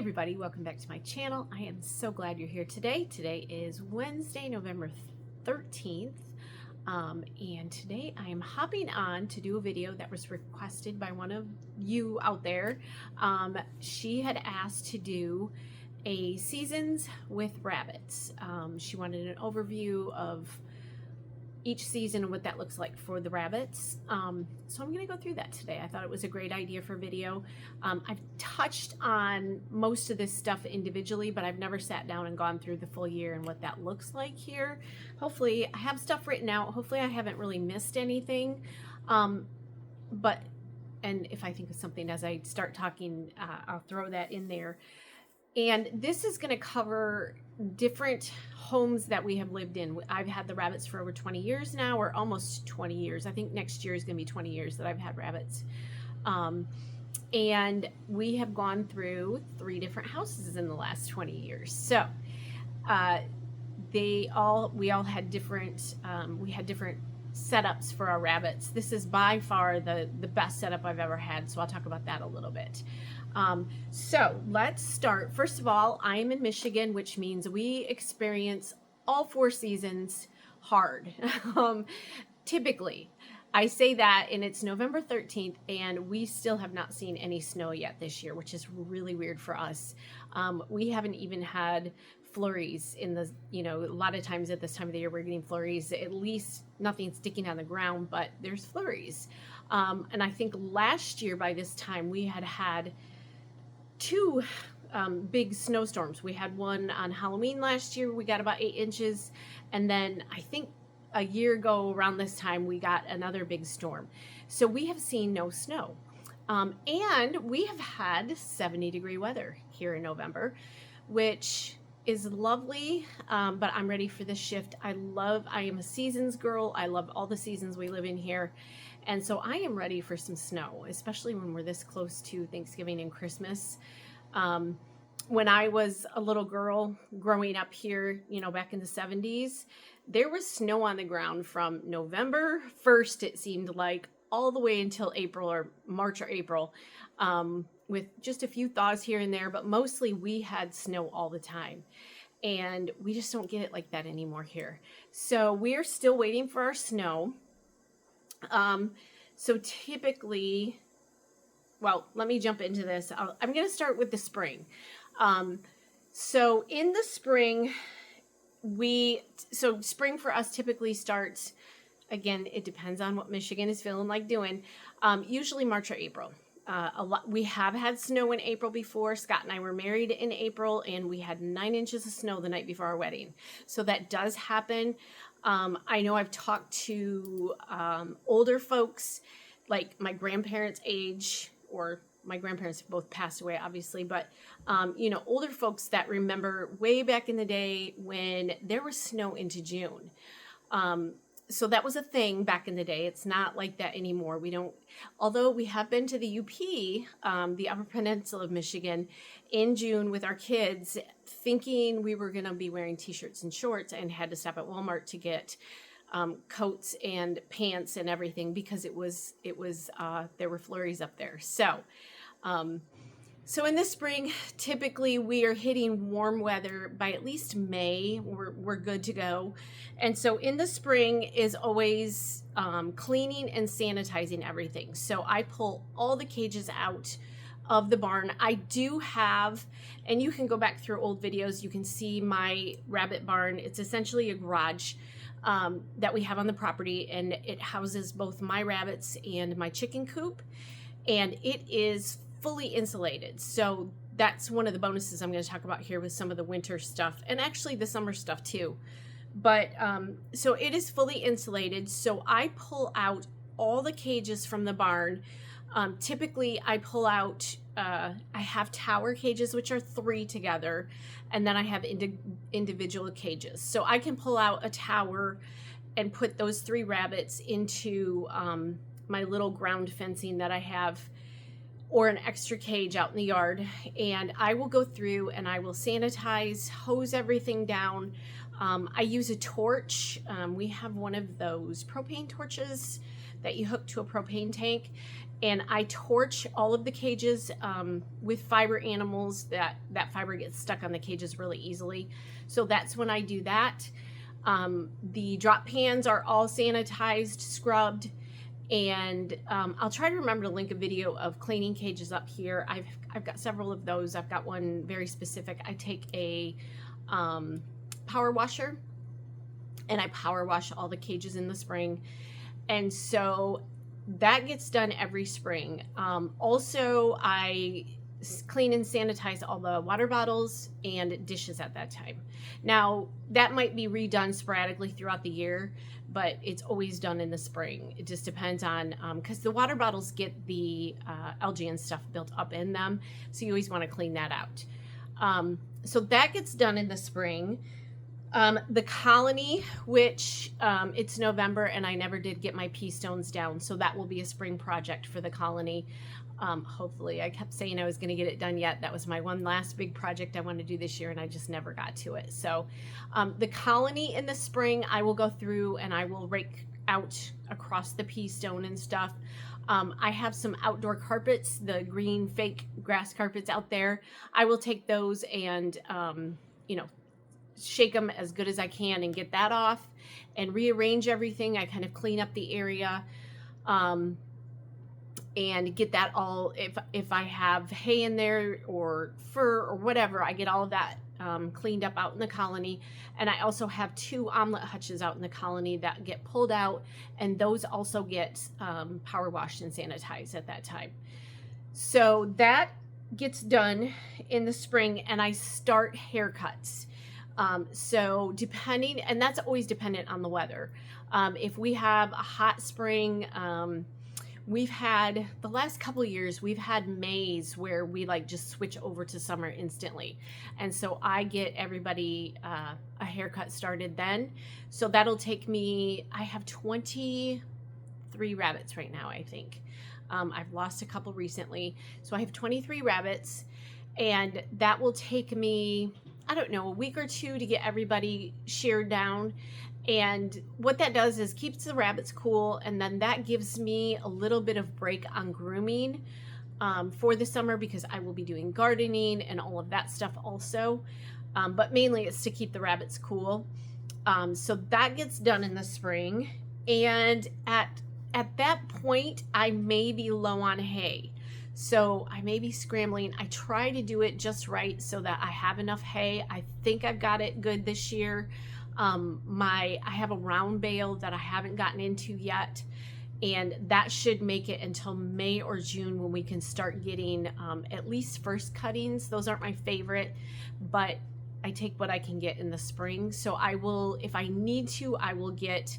everybody, welcome back to my channel. I am so glad you're here today. Today is Wednesday, November 13th. And today I am hopping on to do a video that was requested by one of you out there. She had asked to do a seasons with rabbits. She wanted an overview of each season and what that looks like for the rabbits. So I'm going to go through that today. I thought it was a great idea for video. I've touched on most of this stuff individually, but I've never sat down and gone through the full year and what that looks like here. Hopefully I have stuff written out. Hopefully I haven't really missed anything. And if I think of something as I start talking, I'll throw that in there. And this is going to cover different homes that we have lived in. I've had the rabbits for over 20 years now, or almost 20 years. I think next year is going to be 20 years that I've had rabbits. And we have gone through 3 different houses in the last 20 years. So we all had different, we had different setups for our rabbits. This is by far the best setup I've ever had. So I'll talk about that a little bit. So let's start. First of all, I'm in Michigan, which means we experience all 4 seasons hard. Typically, I say that, and it's November 13th, and we still have not seen any snow yet this year, which is really weird for us. We haven't even had flurries in the, a lot of times at this time of the year, we're getting flurries, at least nothing sticking on the ground, but there's flurries. And I think last year by this time we had 2 big snowstorms. We had one on Halloween last year. We got about 8 inches. And then I think a year ago around this time, we got another big storm. So we have seen no snow. And we have had 70-degree weather here in November, which is lovely. But I'm ready for this shift. I am a seasons girl. I love all the seasons we live in here. And so I am ready for some snow, especially when we're this close to Thanksgiving and Christmas. When I was a little girl growing up here, back in the 70s, there was snow on the ground from November 1st, it seemed like, all the way until April or March or April, with just a few thaws here and there, but mostly we had snow all the time. And we just don't get it like that anymore here. So we're still waiting for our snow. So typically, well, let me jump into this. I'm going to start with the spring. So in the spring, spring for us typically starts, again, it depends on what Michigan is feeling like doing, usually March or April. We have had snow in April before. Scott and I were married in April, and we had 9 inches of snow the night before our wedding. So that does happen. I know I've talked to older folks, like my grandparents' age, or my grandparents have both passed away, obviously, but, older folks that remember way back in the day when there was snow into June. So that was a thing back in the day. It's not like that anymore. Although we have been to the UP, the Upper Peninsula of Michigan, in June with our kids, thinking we were going to be wearing t-shirts and shorts, and had to stop at Walmart to get coats and pants and everything because there were flurries up there. So in the spring, typically we are hitting warm weather by at least May. We're good to go. And so in the spring is always cleaning and sanitizing everything. So I pull all the cages out of the barn. I do have, and you can go back through old videos, you can see my rabbit barn. It's essentially a garage that we have on the property, and it houses both my rabbits and my chicken coop, and it is fully insulated. So that's one of the bonuses I'm going to talk about here with some of the winter stuff, and actually the summer stuff too. But so it is fully insulated. So I pull out all the cages from the barn. Typically I pull out, I have tower cages, which are 3 together, and then I have individual cages. So I can pull out a tower and put those 3 rabbits into my little ground fencing that I have, or an extra cage out in the yard, and I will go through and I will sanitize, hose everything down. I use a torch. We have one of those propane torches that you hook to a propane tank, and I torch all of the cages with fiber animals. That fiber gets stuck on the cages really easily. So that's when I do that. The drop pans are all sanitized, scrubbed, and I'll try to remember to link a video of cleaning cages up here. I've got several of those. I've got one very specific. I take a power washer and I power wash all the cages in the spring. And so that gets done every spring. Also, I clean and sanitize all the water bottles and dishes at that time. Now, that might be redone sporadically throughout the year, but it's always done in the spring. It just depends on, because the water bottles get the algae and stuff built up in them, so you always want to clean that out. So that gets done in the spring. The colony, which it's November and I never did get my pea stones down, so that will be a spring project for the colony. Hopefully, I kept saying I was going to get it done yet. That was my one last big project I wanted to do this year and I just never got to it. So the colony in the spring, I will go through and I will rake out across the pea stone and stuff. I have some outdoor carpets, the green fake grass carpets out there. I will take those and, shake them as good as I can and get that off and rearrange everything. I kind of clean up the area and get that all, if I have hay in there or fur or whatever, I get all of that cleaned up out in the colony. And I also have 2 omelet hutches out in the colony that get pulled out, and those also get power washed and sanitized at that time. So that gets done in the spring, and I start haircuts. So depending, and that's always dependent on the weather. If we have a hot spring, we've had, the last couple of years, we've had Mays where we like just switch over to summer instantly. And so I get everybody a haircut started then. So that'll take me, I have 23 rabbits right now, I think. I've lost a couple recently. So I have 23 rabbits, and that will take me, I don't know, a week or 2 to get everybody sheared down. And what that does is keeps the rabbits cool, and then that gives me a little bit of break on grooming for the summer, because I will be doing gardening and all of that stuff also. But mainly it's to keep the rabbits cool. So that gets done in the spring. And at that point, I may be low on hay. So I may be scrambling. I try to do it just right so that I have enough hay. I think I've got it good this year. I have a round bale that I haven't gotten into yet, and that should make it until May or June when we can start getting at least first cuttings. Those aren't my favorite, but I take what I can get in the spring. So I will, if I need to, I will get,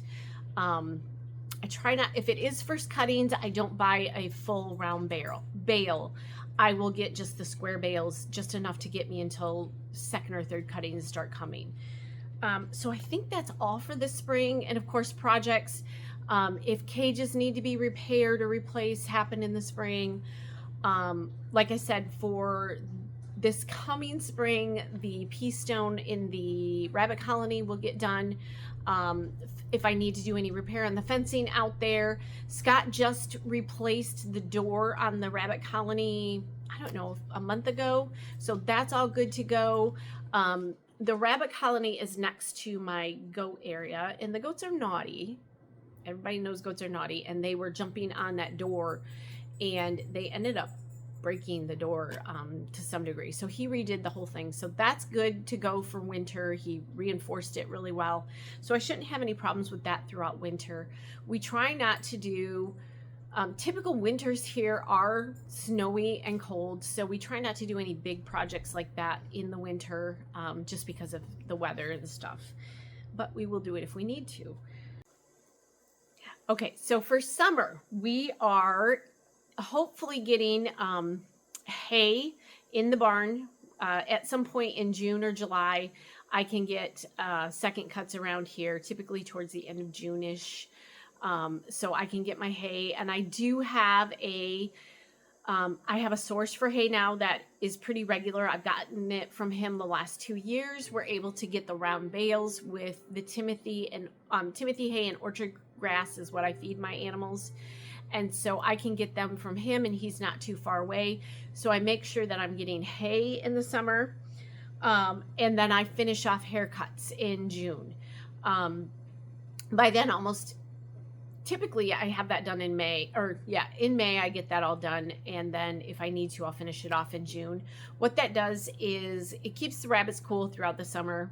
I try not, if it is first cuttings, I don't buy a full round bale. I will get just the square bales, just enough to get me until second or third cuttings start coming. So I think that's all for the spring. And of course, projects, if cages need to be repaired or replaced, happen in the spring. Like I said, for this coming spring, the pea stone in the rabbit colony will get done. If I need to do any repair on the fencing out there, Scott just replaced the door on the rabbit colony, I don't know, a month ago. So that's all good to go. The rabbit colony is next to my goat area, and the goats are naughty. Everybody knows goats are naughty, and they were jumping on that door, and they ended up breaking the door to some degree. So he redid the whole thing. So that's good to go for winter. He reinforced it really well. So I shouldn't have any problems with that throughout winter. We try not to do, typical winters here are snowy and cold. So we try not to do any big projects like that in the winter, just because of the weather and stuff. But we will do it if we need to. Okay, so for summer, we are hopefully getting hay in the barn at some point in June or July. I can get second cuts around here, typically towards the end of June-ish. So I can get my hay, and I do have I have a source for hay now that is pretty regular. I've gotten it from him the last 2 years. We're able to get the round bales with the Timothy hay and orchard grass is what I feed my animals. And so I can get them from him, and he's not too far away. So I make sure that I'm getting hay in the summer. And then I finish off haircuts in June. By then, typically I have that done in May, in May I get that all done. And then if I need to, I'll finish it off in June. What that does is it keeps the rabbits cool throughout the summer.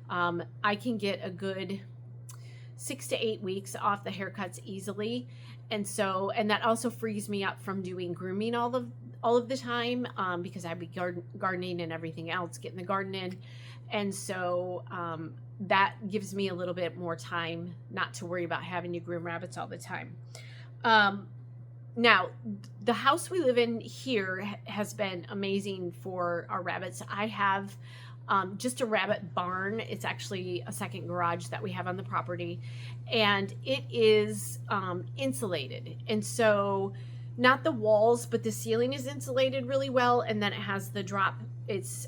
I can get a good 6 to 8 weeks off the haircuts easily. And that also frees me up from doing grooming all of the time, because I'd be gardening and everything else, getting the garden in. And so that gives me a little bit more time not to worry about having to groom rabbits all the time. Now, the house we live in here has been amazing for our rabbits. I have just a rabbit barn. It's actually a second garage that we have on the property, and it is insulated. And so not the walls, but the ceiling is insulated really well. And then it has the drop. It's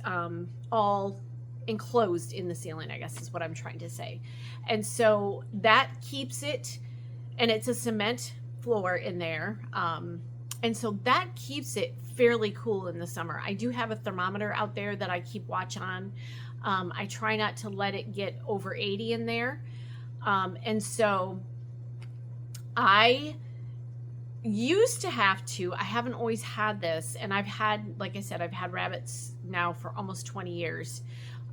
all enclosed in the ceiling, I guess is what I'm trying to say. And so that keeps it, and it's a cement floor in there. And so that keeps it fairly cool in the summer. I do have a thermometer out there that I keep watch on. I try not to let it get over 80 in there. And so I used to have to, I haven't always had this, and like I said, I've had rabbits now for almost 20 years.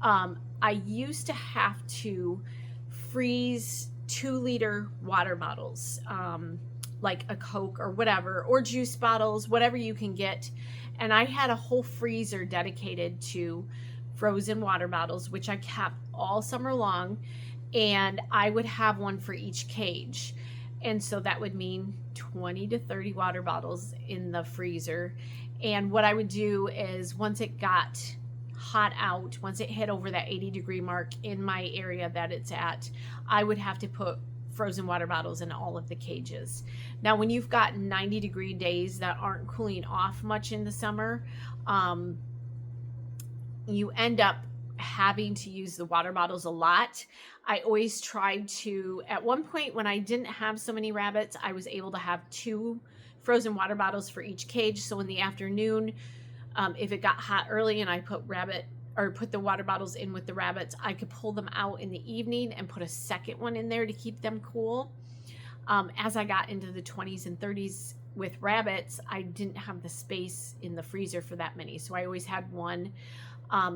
I used to have to freeze 2-liter water bottles, like a Coke or whatever, or juice bottles, whatever you can get. And I had a whole freezer dedicated to frozen water bottles, which I kept all summer long. And I would have one for each cage. And so that would mean 20 to 30 water bottles in the freezer. And what I would do is once it got hot out, once it hit over that 80-degree mark in my area that it's at, I would have to put frozen water bottles in all of the cages. Now, when you've got 90-degree days that aren't cooling off much in the summer, you end up having to use the water bottles a lot. I always tried to, at one point when I didn't have so many rabbits, I was able to have 2 frozen water bottles for each cage. So in the afternoon, if it got hot early and I put the water bottles in with the rabbits, I could pull them out in the evening and put a second one in there to keep them cool. As I got into the 20s and 30s with rabbits, I didn't have the space in the freezer for that many. So I always had one.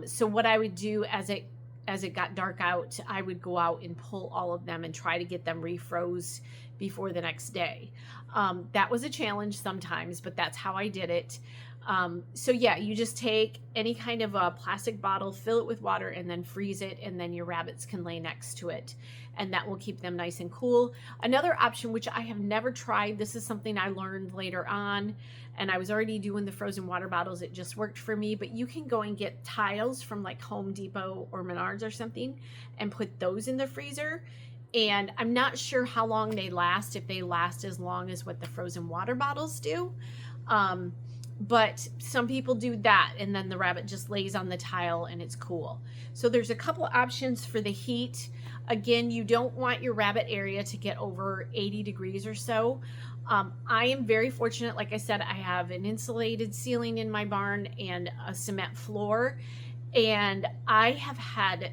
So what I would do as it got dark out, I would go out and pull all of them and try to get them refroze before the next day. That was a challenge sometimes, but that's how I did it. So yeah, you just take any kind of a plastic bottle, fill it with water, and then freeze it, and then your rabbits can lay next to it, and that will keep them nice and cool. Another option, which I have never tried, this is something I learned later on, and I was already doing the frozen water bottles, it just worked for me, but you can go and get tiles from like Home Depot or Menards or something and put those in the freezer. And I'm not sure how long they last, if they last as long as what the frozen water bottles do. But some people do that, and then the rabbit just lays on the tile and it's cool. So there's a couple options for the heat. Again, you don't want your rabbit area to get over 80 degrees or so. I am very fortunate. Like I said, I have an insulated ceiling in my barn and a cement floor. And I have had,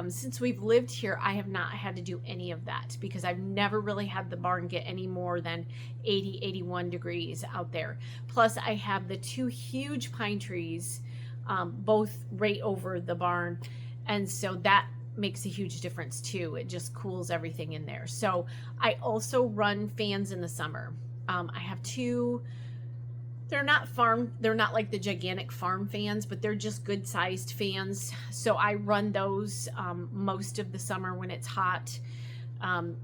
since we've lived here, I have not had to do any of that because I've never really had the barn get any more than 80, 81 degrees out there. Plus I have the 2 huge pine trees, both right over the barn. And so that makes a huge difference too. It just cools everything in there. So I also run fans in the summer. I have 2, they're not like the gigantic farm fans, but they're just good sized fans. So I run those most of the summer when it's hot.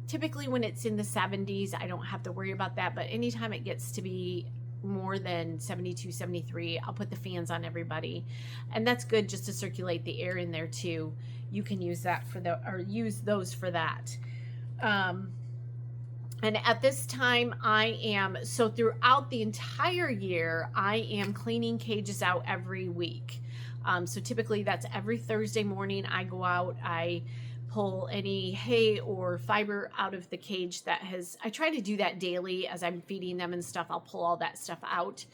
Typically when it's in the 70s, I don't have to worry about that. But anytime it gets to be more than 72, 73, I'll put the fans on everybody. And that's good just to circulate the air in there too. You can use that use those for that. And at this time so throughout the entire year, I am cleaning cages out every week. So typically that's every Thursday morning I go out, I pull any hay or fiber out of the cage I try to do that daily as I'm feeding them and stuff. I'll pull all that stuff out.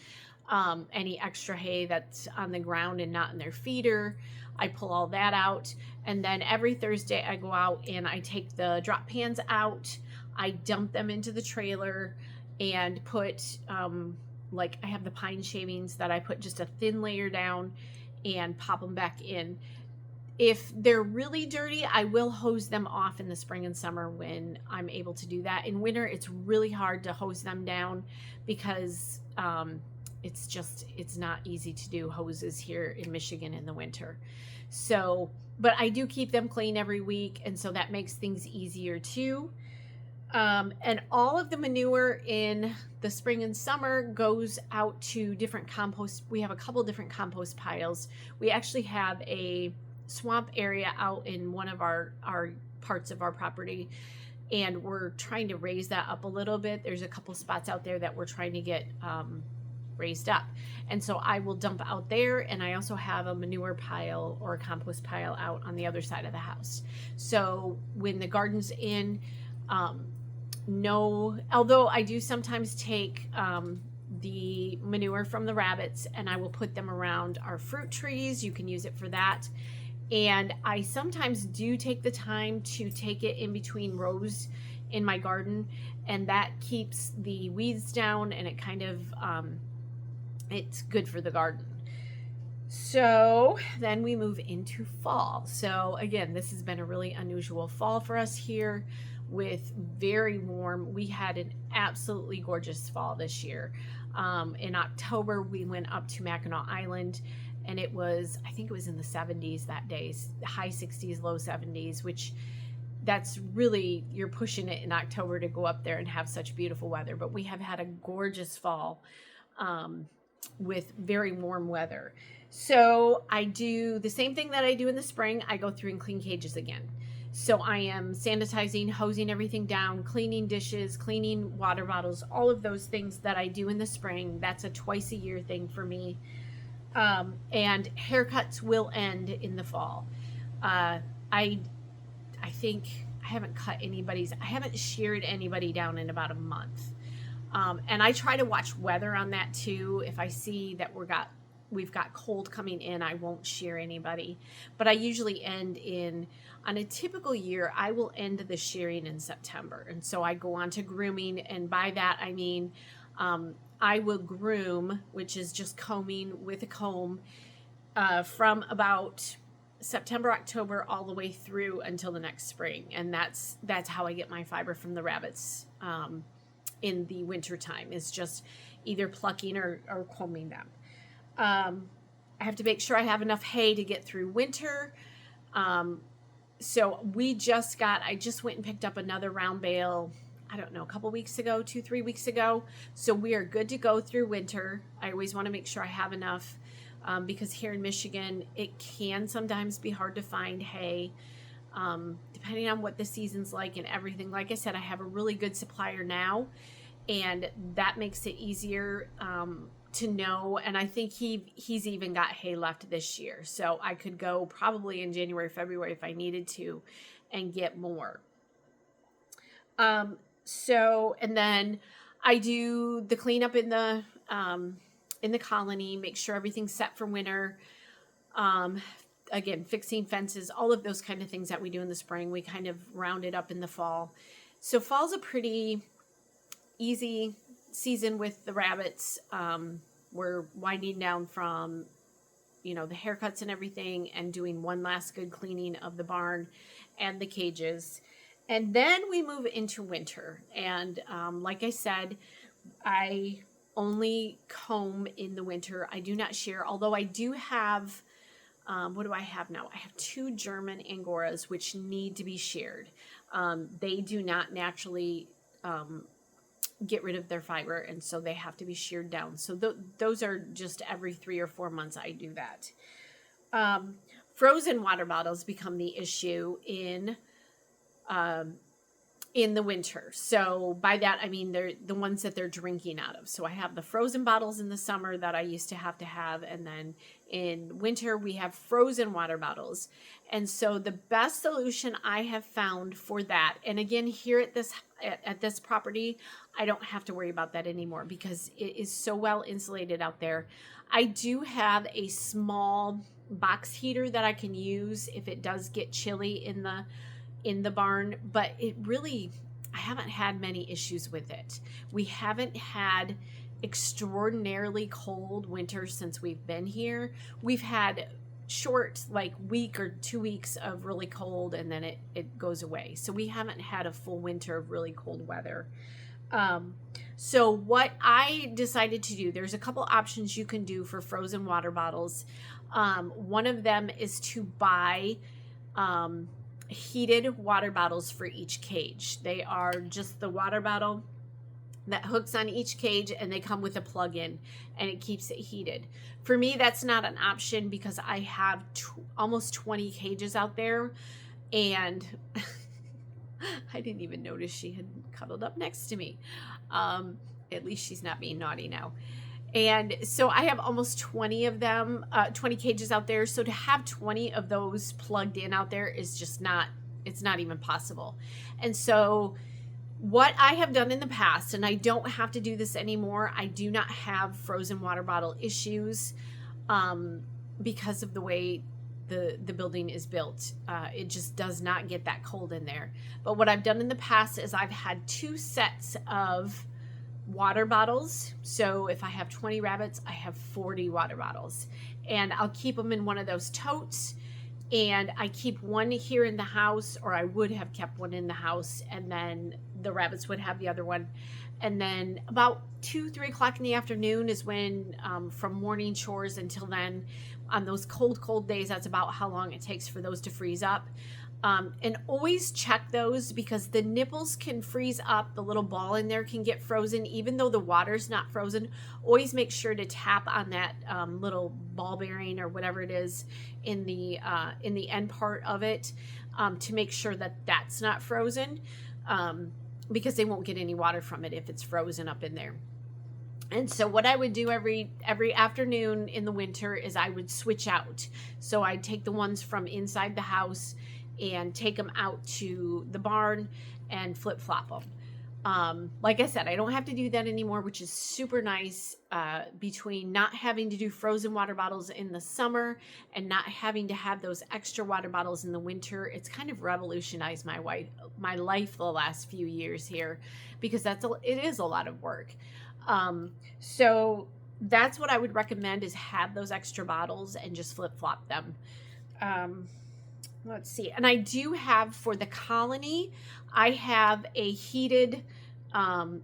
Any extra hay that's on the ground and not in their feeder, I pull all that out. And then every Thursday I go out and I take the drop pans out. I dump them into the trailer and put, like I have the pine shavings that I put just a thin layer down and pop them back in. If they're really dirty, I will hose them off in the spring and summer when I'm able to do that. In winter, it's really hard to hose them down because it's not easy to do hoses here in Michigan in the winter. So, but I do keep them clean every week, and so that makes things easier too. And all of the manure in the spring and summer goes out to different compost. We have a couple different compost piles. We actually have a swamp area out in one of our parts of our property, and we're trying to raise that up a little bit. There's a couple spots out there that we're trying to get raised up, and so I will dump out there. And I also have a manure pile or a compost pile out on the other side of the house. So when the garden's in, although I do sometimes take the manure from the rabbits and I will put them around our fruit trees. You can use it for that. And I sometimes do take the time to take it in between rows in my garden, and that keeps the weeds down, and it kind of, it's good for the garden. So then we move into fall. So again, this has been a really unusual fall for us here with very warm. We had an absolutely gorgeous fall this year. In October, we went up to Mackinac Island, and it was, I think it was in the 70s that day, high 60s, low 70s, which that's really, you're pushing it in October to go up there and have such beautiful weather. But we have had a gorgeous fall with very warm weather. So I do the same thing that I do in the spring. I go through and clean cages again. So I am sanitizing, hosing everything down, cleaning dishes, cleaning water bottles, all of those things that I do in the spring. That's a twice a year thing for me. And haircuts will end in the fall. I think I haven't sheared anybody down in about a month. And I try to watch weather on that too. If I see that we've got cold coming in, I won't shear anybody. But I usually on a typical year, I will end the shearing in September. And so I go on to grooming. And by that, I mean, I will groom, which is just combing with a comb, from about September, October, all the way through until the next spring. And that's how I get my fiber from the rabbits in the winter time, is just either plucking or combing them. I have to make sure I have enough hay to get through winter. So I just went and picked up another round bale, I don't know, a couple weeks ago, 2-3 weeks ago. So we are good to go through winter. I always want to make sure I have enough, because here in Michigan, it can sometimes be hard to find hay, depending on what the season's like and everything. Like I said, I have a really good supplier now, and that makes it easier to know. And I think he's even got hay left this year. So I could go probably in January, February if I needed to and get more. And then I do the cleanup in the colony, make sure everything's set for winter. Again, fixing fences, all of those kind of things that we do in the spring, we kind of round it up in the fall. So fall's a pretty easy season with the rabbits. We're winding down from, the haircuts and everything, and doing one last good cleaning of the barn and the cages. And then we move into winter. And like I said, I only comb in the winter. I do not shear, although I do have, what do I have now? I have 2 German Angoras, which need to be sheared. They do not naturally get rid of their fiber, and so they have to be sheared down. So those are just every 3 or 4 months I do that. Frozen water bottles become the issue in in the winter. So by that, I mean they're the ones that they're drinking out of. So I have the frozen bottles in the summer that I used to have. And then in winter, we have frozen water bottles. And so the best solution I have found for that, and again, here at this property, I don't have to worry about that anymore because it is so well insulated out there. I do have a small box heater that I can use if it does get chilly in the barn, but I haven't had many issues with it. We haven't had extraordinarily cold winters since we've been here. We've had short, like week or 2 weeks of really cold, and then it goes away. So we haven't had a full winter of really cold weather. So what I decided to do, there's a couple options you can do for frozen water bottles. One of them is to buy heated water bottles for each cage. They are just the water bottle that hooks on each cage, and they come with a plug-in, and it keeps it heated. For me, that's not an option because I have almost 20 cages out there, and I didn't even notice she had cuddled up next to me. At least she's not being naughty now. And so I have almost 20 of them, 20 cages out there. So to have 20 of those plugged in out there is just it's not even possible. And so what I have done in the past, and I don't have to do this anymore, I do not have frozen water bottle issues because of the way the building is built. It just does not get that cold in there. But what I've done in the past is I've had 2 sets of water bottles. So if I have 20 rabbits, I have 40 water bottles, and I'll keep them in one of those totes. And I keep one here in the house, or I would have kept one in the house, and then the rabbits would have the other one. And then about 2-3 o'clock in the afternoon is when, from morning chores until then, on those cold days, that's about how long it takes for those to freeze up. And always check those, because the nipples can freeze up. The little ball in there can get frozen, even though the water's not frozen. Always make sure to tap on that little ball bearing or whatever it is in the end part of it to make sure that that's not frozen, because they won't get any water from it if it's frozen up in there. And so what I would do every afternoon in the winter is I would switch out. So I'd take the ones from inside the house and take them out to the barn and flip-flop them. Like I said, I don't have to do that anymore, which is super nice, between not having to do frozen water bottles in the summer and not having to have those extra water bottles in the winter. It's kind of revolutionized my life the last few years here, because it is a lot of work. So that's what I would recommend, is have those extra bottles and just flip-flop them. Let's see. And I do have, for the colony, I have a heated,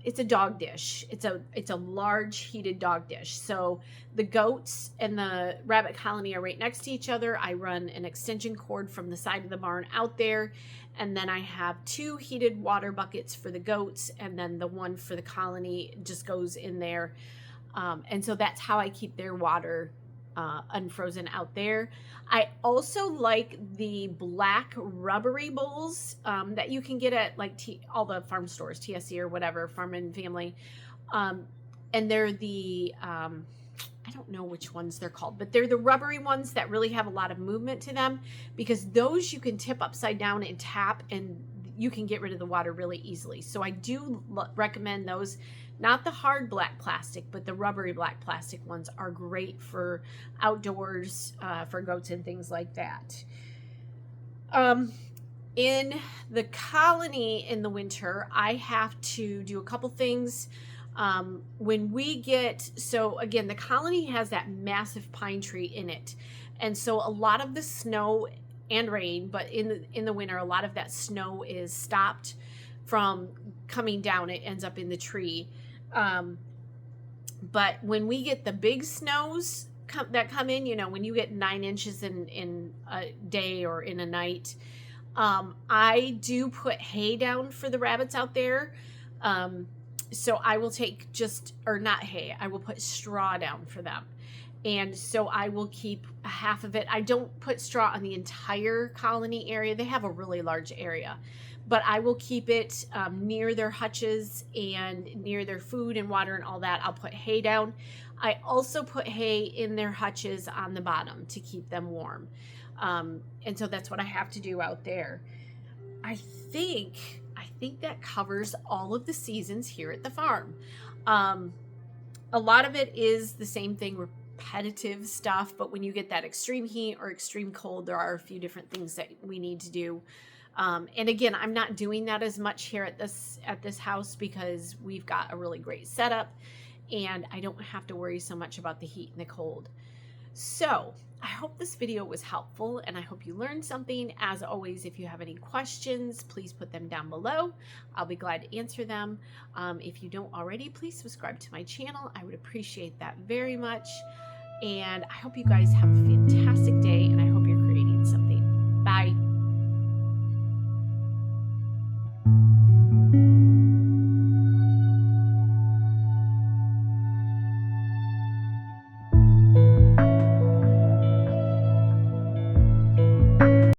it's a dog dish. It's a large heated dog dish. So the goats and the rabbit colony are right next to each other. I run an extension cord from the side of the barn out there. And then I have 2 heated water buckets for the goats. And then the one for the colony just goes in there. And so that's how I keep their water unfrozen out there. I also like the black rubbery bowls that you can get at like all the farm stores, TSC or whatever, Farm and Family. And they're the, I don't know which ones they're called, but they're the rubbery ones that really have a lot of movement to them, because those you can tip upside down and tap, and you can get rid of the water really easily. So I do recommend those. Not the hard black plastic, but the rubbery black plastic ones are great for outdoors, for goats and things like that. In the colony in the winter, I have to do a couple things. When we so again, the colony has that massive pine tree in it. And so a lot of the snow and rain, but in the winter, a lot of that snow is stopped from coming down. It ends up in the tree. But when we get the big snows that come in, when you get 9 inches in a day or in a night, I do put hay down for the rabbits out there. So I will take not hay, I will put straw down for them. And so I will keep half of it. I don't put straw on the entire colony area. They have a really large area, but I will keep it near their hutches and near their food and water and all that. I'll put hay down. I also put hay in their hutches on the bottom to keep them warm. And so that's what I have to do out there. I think that covers all of the seasons here at the farm. A lot of it is the same thing, repetitive stuff, but when you get that extreme heat or extreme cold, there are a few different things that we need to do. And again, I'm not doing that as much here at this house because we've got a really great setup and I don't have to worry so much about the heat and the cold. So I hope this video was helpful and I hope you learned something. As always, if you have any questions, please put them down below. I'll be glad to answer them. If you don't already, please subscribe to my channel. I would appreciate that very much. And I hope you guys have a fantastic day, and I